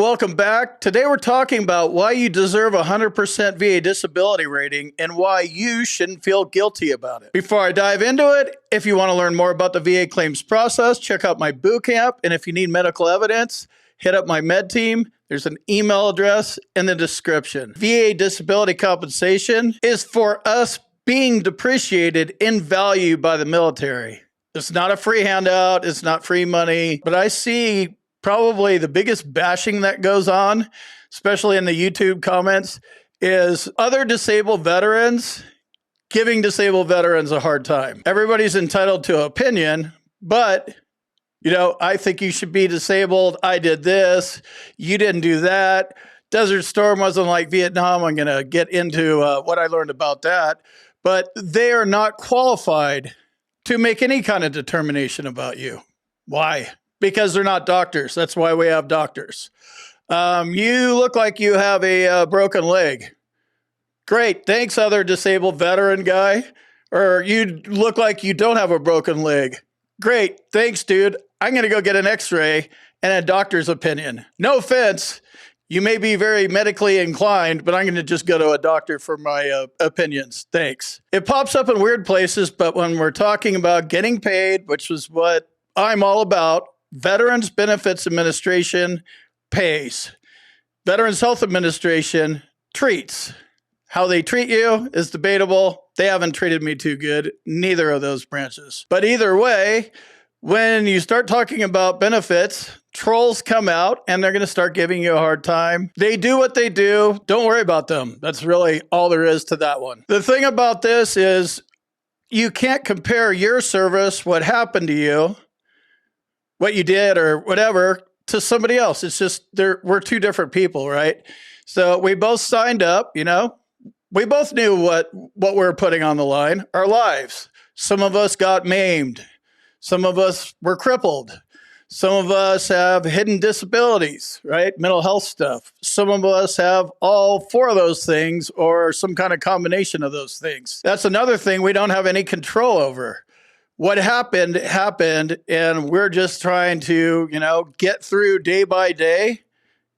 Welcome back. Today we're talking about why you deserve a 100% VA disability rating and why you shouldn't feel guilty about it. Before I dive into it, if you want to learn more about the VA claims process, check out my boot camp. And if you need medical evidence, hit up my med team. There's an email address in the description. VA disability compensation is for us being depreciated in value by the military. It's not a free handout. It's not free money, but I see probably the biggest bashing that goes on, especially in the YouTube comments, is other disabled veterans giving disabled veterans a hard time. Everybody's entitled to an opinion, but I think you should be disabled. I did this. You didn't do that. Desert Storm wasn't like Vietnam. I'm going to get into what I learned about that. But they are not qualified to make any kind of determination about you. Why? Because they're not doctors. That's why we have doctors. You look like you have a broken leg. Great. Thanks, other disabled veteran guy. Or you look like you don't have a broken leg. Great. Thanks, dude. I'm going to go get an x-ray and a doctor's opinion. No offense. You may be very medically inclined, but I'm going to just go to a doctor for my opinions. Thanks. It pops up in weird places, but when we're talking about getting paid, which is what I'm all about, Veterans Benefits Administration pays. Veterans Health Administration treats. How they treat you is debatable. They haven't treated me too good, neither of those branches. But either way, when you start talking about benefits, trolls come out and they're going to start giving you a hard time. They do what they do. Don't worry about them. That's really all there is to that one. The thing about this is you can't compare your service, what happened to you, what you did or whatever, to somebody else. It's just we're two different people, right? So we both signed up, we both knew what we were putting on the line, our lives. Some of us got maimed. Some of us were crippled. Some of us have hidden disabilities, right? Mental health stuff. Some of us have all four of those things or some kind of combination of those things. That's another thing we don't have any control over. What happened, and we're just trying to, get through day by day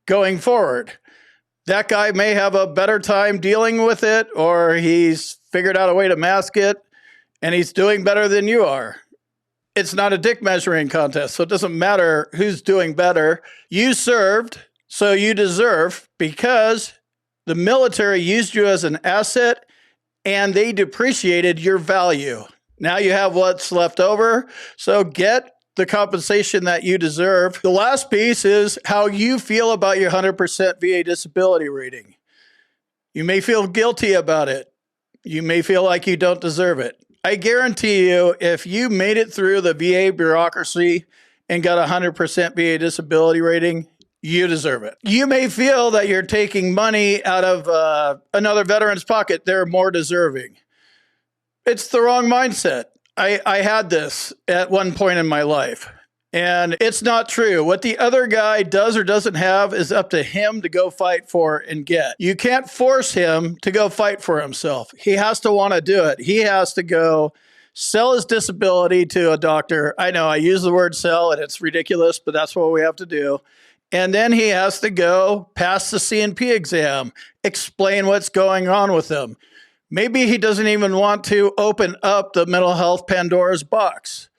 going forward. That guy may have a better time dealing with it, or he's figured out a way to mask it, and he's doing better than you are. It's not a dick measuring contest, so it doesn't matter who's doing better. You served, so you deserve, because the military used you as an asset, and they depreciated your value. Now you have what's left over, so get the compensation that you deserve. The last piece is how you feel about your 100% VA disability rating. You may feel guilty about it. You may feel like you don't deserve it. I guarantee you, if you made it through the VA bureaucracy and got a 100% VA disability rating, you deserve it. You may feel that you're taking money out of another veteran's pocket. They're more deserving. It's the wrong mindset. I had this at one point in my life, and it's not true. What the other guy does or doesn't have is up to him to go fight for and get. You can't force him to go fight for himself. He has to want to do it. He has to go sell his disability to a doctor. I know I use the word sell, and it's ridiculous, but that's what we have to do. And then he has to go pass the C&P exam, explain what's going on with him. Maybe he doesn't even want to open up the mental health Pandora's box.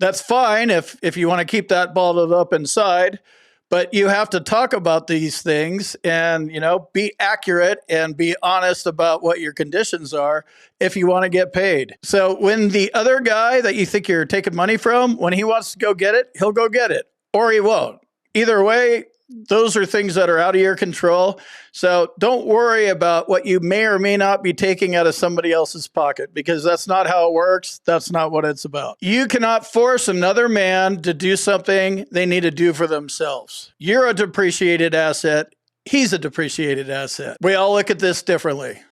That's fine if you want to keep that bottled up inside, but you have to talk about these things and, be accurate and be honest about what your conditions are if you want to get paid. So when the other guy that you think you're taking money from, when he wants to go get it, he'll go get it, or he won't. Either way, those are things that are out of your control. So don't worry about what you may or may not be taking out of somebody else's pocket, because that's not how it works. That's not what it's about. You cannot force another man to do something they need to do for themselves. You're a depreciated asset. He's a depreciated asset. We all look at this differently.